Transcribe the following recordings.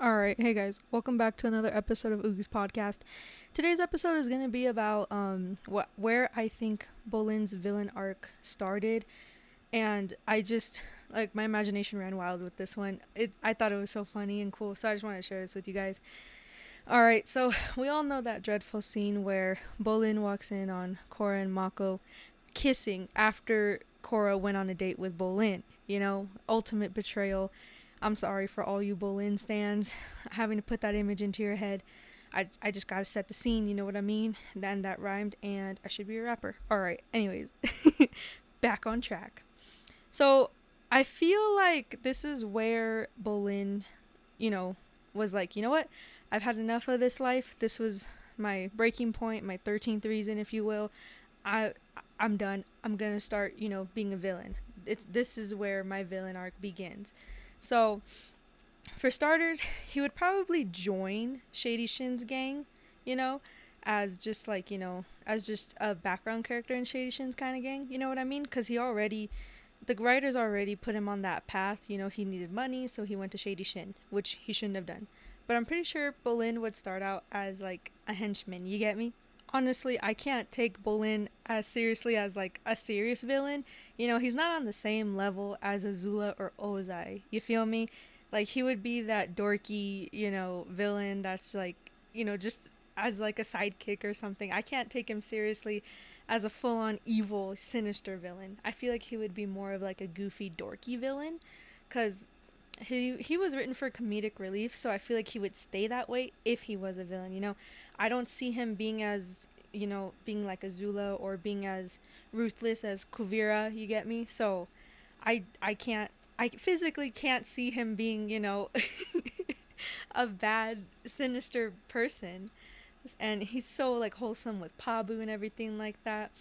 Alright, hey guys, welcome back to another episode of Oogie's podcast. Today's episode is going to be about where I think Bolin's villain arc started, and I just, my imagination ran wild with this one. I thought it was so funny and cool, so I just want to share this with you guys. Alright, so we all know that dreadful scene where Bolin walks in on Korra and Mako kissing after Korra went on a date with Bolin. You know, ultimate betrayal. I'm sorry for all you Bolin stans having to put that image into your head. I just gotta set the scene, you know what I mean? Then that rhymed, and I should be a rapper. Alright, anyways, back on track. So, I feel like this is where Bolin, was like, you know what? I've had enough of this life. This was my breaking point, my 13th reason, if you will. I'm done. I'm gonna start, being a villain. This is where my villain arc begins. So, for starters, he would probably join Shady Shin's gang, as just as just a background character in Shady Shin's kind of gang, you know what I mean? Because the writers already put him on that path, he needed money, so he went to Shady Shin, which he shouldn't have done. But I'm pretty sure Bolin would start out as, a henchman, you get me? Honestly, I can't take Bolin as seriously as, a serious villain. He's not on the same level as Azula or Ozai. You feel me? He would be that dorky, villain that's, just as, a sidekick or something. I can't take him seriously as a full-on evil, sinister villain. I feel like he would be more of, a goofy, dorky villain. Because he was written for comedic relief, so I feel like he would stay that way if he was a villain. I don't see him being as, being like Azula or being as ruthless as Kuvira, you get me? So I physically can't see him being, a bad, sinister person. And he's so wholesome with Pabu and everything like that.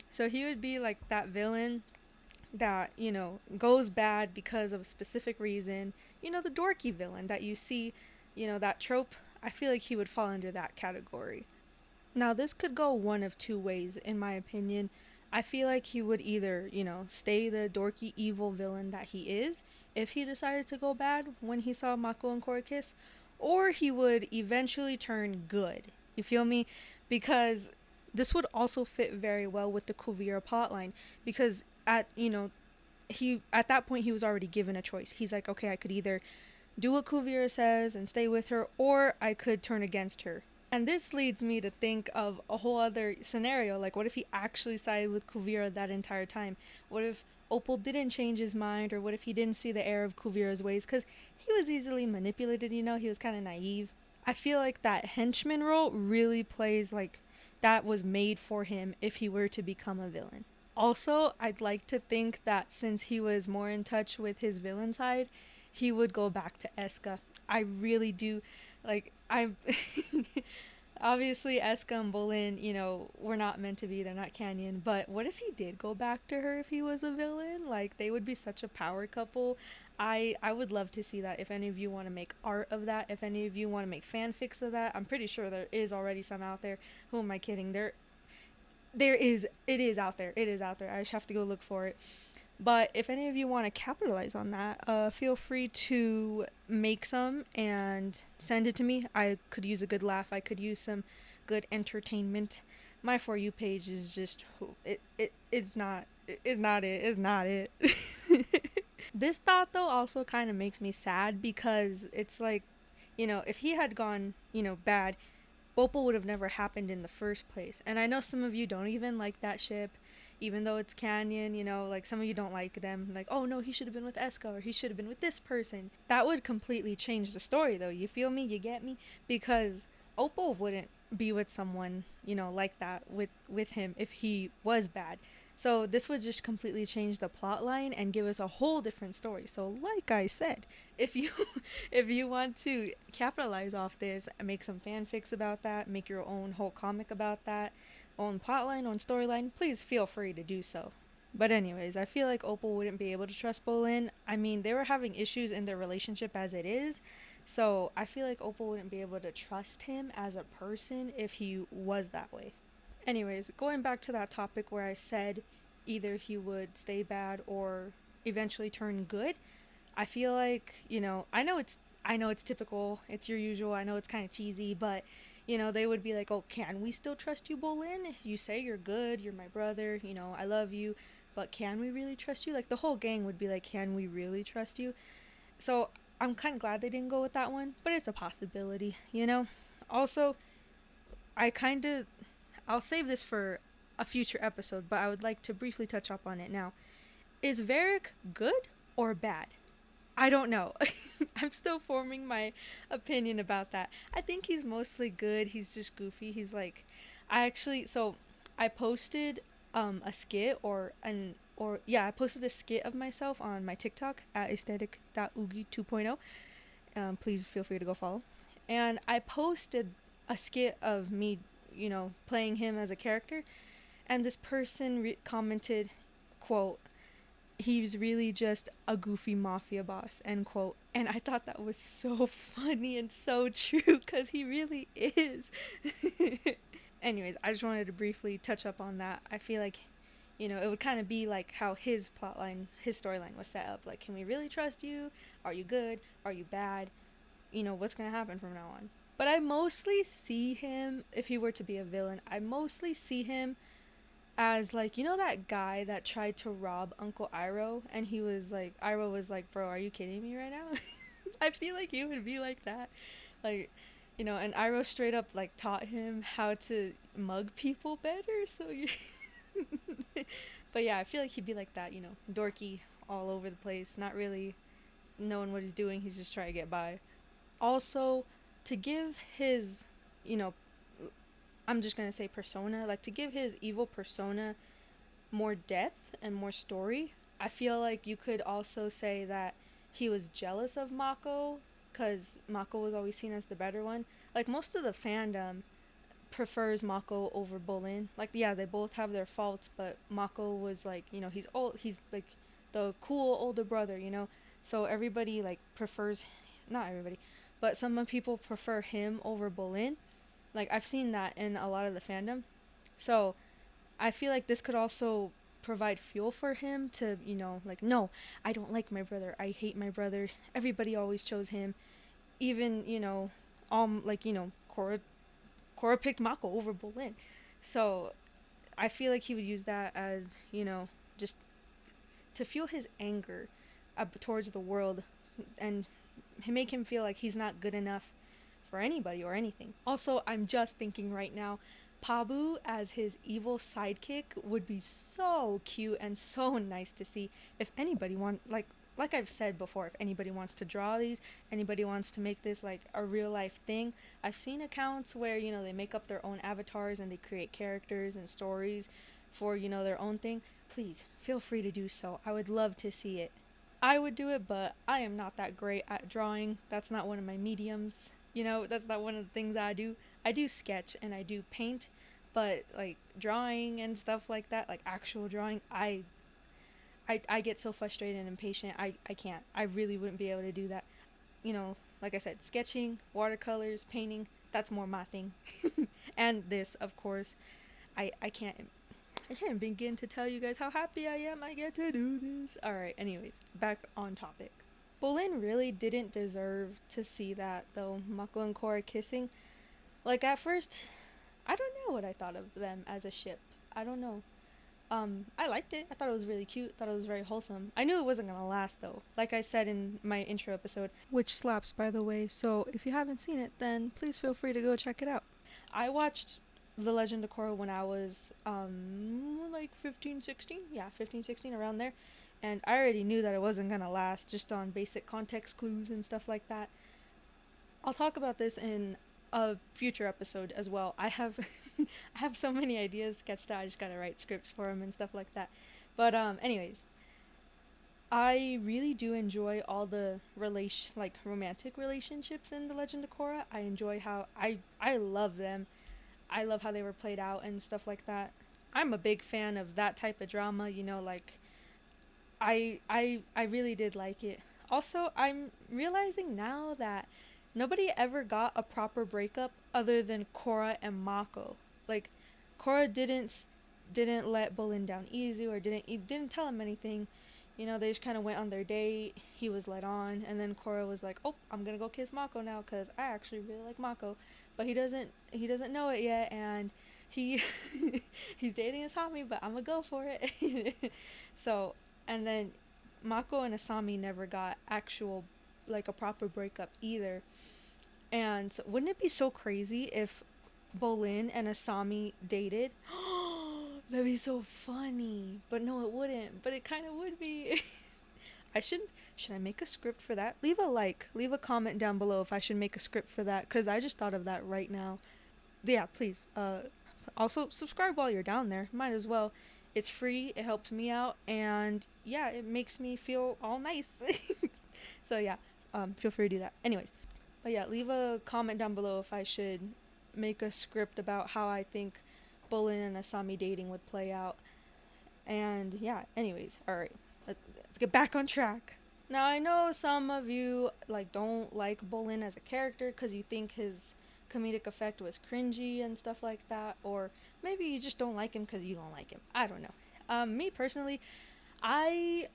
So he would be that villain that, goes bad because of a specific reason. The dorky villain that you see, that trope. I feel like he would fall under that category. Now, this could go one of two ways, in my opinion. I feel like he would either, stay the dorky evil villain that he is, if he decided to go bad when he saw Mako and Korra kiss, or he would eventually turn good. You feel me? Because this would also fit very well with the Kuvira plotline, because at that point he was already given a choice. He's like, okay, I could either do what Kuvira says and stay with her, or I could turn against her. And this leads me to think of a whole other scenario. What if he actually sided with Kuvira that entire time? What if Opal didn't change his mind, or what if he didn't see the error of Kuvira's ways? Because he was easily manipulated, he was kind of naive. I feel like that henchman role really plays that was made for him if he were to become a villain. Also, I'd like to think that since he was more in touch with his villain side, he would go back to Eska. I really do. I obviously Eska and Bolin, were not meant to be. They're not Canyon. But what if he did go back to her if he was a villain? They would be such a power couple. I would love to see that. If any of you want to make art of that, if any of you want to make fanfics of that, I'm pretty sure there is already some out there. Who am I kidding? It is out there. It is out there. I just have to go look for it. But if any of you want to capitalize on that, feel free to make some and send it to me. I could use a good laugh. I could use some good entertainment. My For You page is just, it's not it. This thought, though, also kind of makes me sad because it's if he had gone, bad, Opal would have never happened in the first place. And I know some of you don't even like that ship. Even though it's Canyon, some of you don't like them. Oh no, he should have been with Eska, or he should have been with this person. That would completely change the story, though. You feel me? You get me? Because Opal wouldn't be with someone, like that with him if he was bad. So this would just completely change the plot line and give us a whole different story. So like I said, if you want to capitalize off this, make some fanfics about that, make your own whole comic about that, own plotline, own storyline, please feel free to do so. But anyways, I feel like Opal wouldn't be able to trust Bolin. I mean, they were having issues in their relationship as it is, so I feel like Opal wouldn't be able to trust him as a person if he was that way. Anyways, going back to that topic where I said either he would stay bad or eventually turn good, I feel like, I know I know it's typical, it's your usual, I know it's kind of cheesy, but you know, they would be like, oh, can we still trust you, Bolin? You say you're good, you're my brother, you know, I love you, but can we really trust you? Like, the whole gang would be like, can we really trust you? So I'm kind of glad they didn't go with that one, but it's a possibility, you know? Also, I kind of, I'll save this for a future episode, but I would like to briefly touch up on it now. Is Varric good or bad? I don't know. I'm still forming my opinion about that. I think he's mostly good. He's just goofy. He's like, I posted a skit I posted a skit of myself on my TikTok at aesthetic.oogie 2.0. Please feel free to go follow. And I posted a skit of me, you know, playing him as a character, and this person commented, quote, he's really just a goofy mafia boss, end quote. And I thought that was so funny and so true, because he really is. Anyways, I just wanted to briefly touch up on that. I feel like, you know, it would kind of be like how his plotline, his storyline was set up. Like, can we really trust you? Are you good? Are you bad? You know, what's going to happen from now on? But I mostly see him, if he were to be a villain, I mostly see him as, like, you know, that guy that tried to rob Uncle Iroh, and Iroh was like, bro, are you kidding me right now? I feel like he would be like that. Like, you know, and Iroh straight up, like, taught him how to mug people better, so you but yeah, I feel like he'd be like that, you know, dorky, all over the place, not really knowing what he's doing, he's just trying to get by. Also, to give his, you know, I'm just gonna say persona, like, to give his evil persona more depth and more story, I feel like you could also say that he was jealous of Mako, because Mako was always seen as the better one. Like, most of the fandom prefers Mako over Bolin. Like, yeah, they both have their faults, but Mako was like, you know, he's old, he's like the cool older brother, you know? So everybody, like, prefers, not everybody, but some people prefer him over Bolin. Like, I've seen that in a lot of the fandom. So I feel like this could also provide fuel for him to, you know, like, no, I don't like my brother. I hate my brother. Everybody always chose him. Even, you know, like, you know, Korra picked Mako over Bolin. So I feel like he would use that as, you know, just to fuel his anger towards the world, and make him feel like he's not good enough for anybody or anything. Also, I'm just thinking right now, Pabu as his evil sidekick would be so cute and so nice to see. If anybody like I've said before, if anybody wants to draw these, anybody wants to make this like a real life thing, I've seen accounts where, you know, they make up their own avatars and they create characters and stories for, you know, their own thing. Please feel free to do so. I would love to see it. I would do it, but I am not that great at drawing. That's not one of my mediums. You know, that's not one of the things I do. I do sketch and I do paint, but like drawing and stuff like that, like actual drawing, I get so frustrated and impatient. I can't. I really wouldn't be able to do that. You know, like I said, sketching, watercolors, painting, that's more my thing. And this, of course, I can't begin to tell you guys how happy I am I get to do this. Alright, anyways, back on topic. Bolin really didn't deserve to see that, though, Mako and Korra kissing. Like, at first, I don't know what I thought of them as a ship. I don't know. I liked it. I thought it was really cute. Thought it was very wholesome. I knew it wasn't gonna last, though. Like I said in my intro episode, which slaps, by the way, so if you haven't seen it, then please feel free to go check it out. I watched The Legend of Korra when I was, like 15, 16? Yeah, 15, 16, around there. And I already knew that it wasn't gonna last, just on basic context clues and stuff like that. I'll talk about this in a future episode as well. I have I have so many ideas sketched out. I just gotta write scripts for them and stuff like that. But anyways, I really do enjoy all the romantic relationships in The Legend of Korra. I enjoy how I love them. I love how they were played out and stuff like that. I'm a big fan of that type of drama, you know, like I really did like it. Also, I'm realizing now that nobody ever got a proper breakup other than Korra and Mako. Like, Korra didn't let Bolin down easy, or didn't tell him anything. You know, they just kind of went on their date. He was led on, and then Korra was like, "Oh, I'm gonna go kiss Mako now because I actually really like Mako," but he doesn't know it yet, and he he's dating Asami, but I'm gonna go for it. So, and then Mako and Asami never got actual like a proper breakup either. And so, wouldn't it be so crazy if Bolin and Asami dated? That'd be so funny. But no, it wouldn't. But it kind of would be. I should I make a script for that? Leave a like, leave a comment down below if I should make a script for that cuz I just thought of that right now. Yeah, please. Also subscribe while you're down there. Might as well. It's free. It helps me out and yeah, it makes me feel all nice. So yeah, feel free to do that. Anyways, but yeah, leave a comment down below if I should make a script about how I think Bolin and Asami dating would play out. And yeah, anyways, alright, let's get back on track. Now I know some of you like don't like Bolin as a character because you think his comedic effect was cringy and stuff like that, or maybe you just don't like him because you don't like him. I don't know. Me personally, I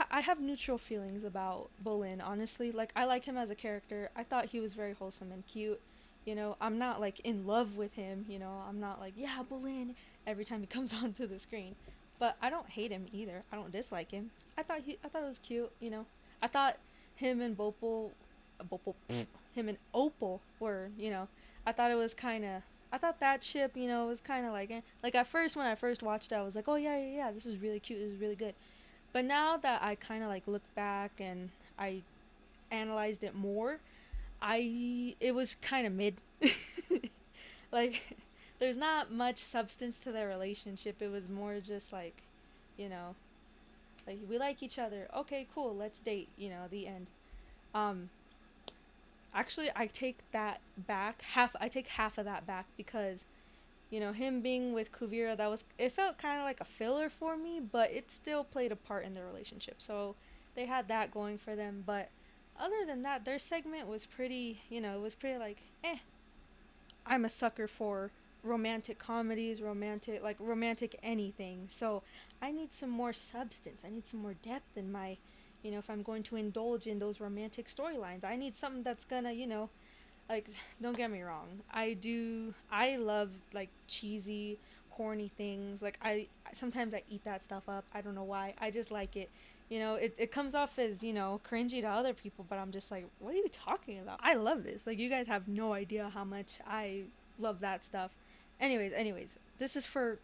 have neutral feelings about Bolin. Honestly, like I like him as a character. I thought he was very wholesome and cute. You know, I'm not like in love with him. You know, I'm not like yeah Bolin every time he comes onto the screen. But I don't hate him either. I don't dislike him. I thought it was cute. You know, I thought him and Bopal, him and Opal were. You know, I thought it was kind of. I thought that ship, you know, was kind of like, like at first when I first watched it, I was like, oh yeah, yeah, yeah, this is really cute, this is really good. But now that I kind of like look back and I analyzed it more, it was kind of mid. Like there's not much substance to their relationship. It was more just like, you know, like we like each other. Okay, cool, let's date, you know, the end. Um Actually, I take that back. I take half of that back because you know, him being with Kuvira, it felt kind of like a filler for me, but it still played a part in their relationship. So they had that going for them, but other than that, their segment was pretty, you know, it was pretty like, eh. I'm a sucker for romantic comedies, romantic anything. So I need some more substance. I need some more depth in my, you know, if I'm going to indulge in those romantic storylines, I need something that's gonna, you know, like don't get me wrong, I love like cheesy corny things. Like I sometimes I eat that stuff up. I don't know why, I just like it. You know, it comes off as, you know, cringy to other people, but I'm just like, what are you talking about? I love this. Like you guys have no idea how much I love that stuff. Anyways, this is for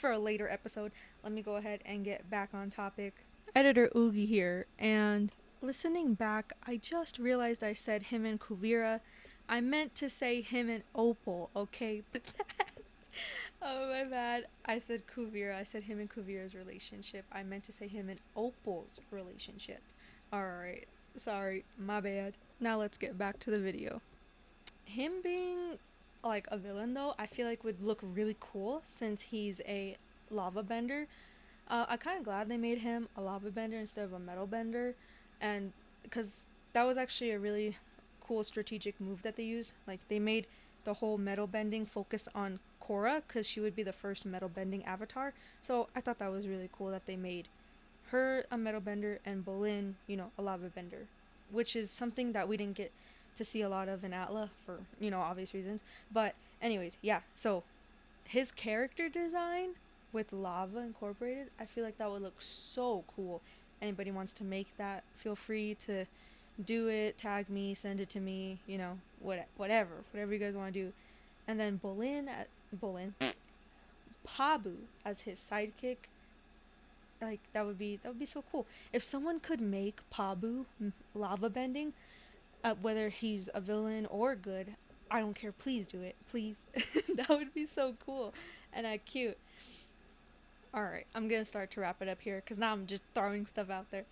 a later episode. Let me go ahead and get back on topic. Editor Oogie here, and listening back, I just realized I said him and Kuvira. I meant to say him and Opal, okay? Oh, my bad. I said Kuvira. I said him and Kuvira's relationship. I meant to say him and Opal's relationship. Alright. Sorry. My bad. Now let's get back to the video. Him being like a villain though, I feel like would look really cool since he's a lava bender. I'm kind of glad they made him a lava bender instead of a metal bender, and because that was actually a really cool strategic move that they used. Like they made the whole metal bending focus on Korra because she would be the first metal bending avatar. So I thought that was really cool that they made her a metal bender and Bolin, you know, a lava bender, which is something that we didn't get to see a lot of in Atla for, you know, obvious reasons. But anyways, yeah. So his character design with lava incorporated, I feel like that would look so cool. Anybody wants to make that, feel free to do it, tag me, send it to me, you know, whatever you guys want to do. And then Pabu as his sidekick, like that would be so cool. If someone could make Pabu lava bending, whether he's a villain or good, I don't care, please do it, please. That would be so cool and cute. Alright, I'm gonna start to wrap it up here because now I'm just throwing stuff out there.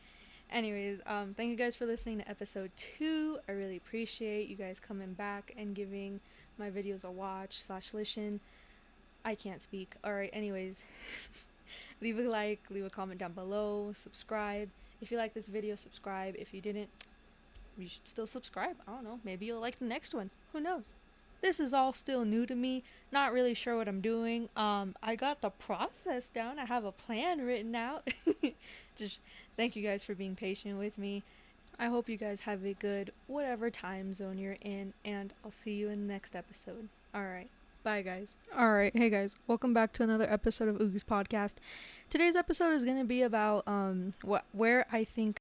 Anyways, thank you guys for listening to episode 2. I really appreciate you guys coming back and giving my videos a watch / listen. I can't speak. Alright, anyways, leave a like, leave a comment down below, subscribe. If you like this video, subscribe. If you didn't, you should still subscribe. I don't know, maybe you'll like the next one. Who knows? This is all still new to me. Not really sure what I'm doing. I got the process down. I have a plan written out. just Thank you guys for being patient with me. I hope you guys have a good whatever time zone you're in, and I'll see you in the next episode. Alright. Bye, guys. Alright, hey guys, welcome back to another episode of Oogie's podcast. Today's episode is going to be about where I think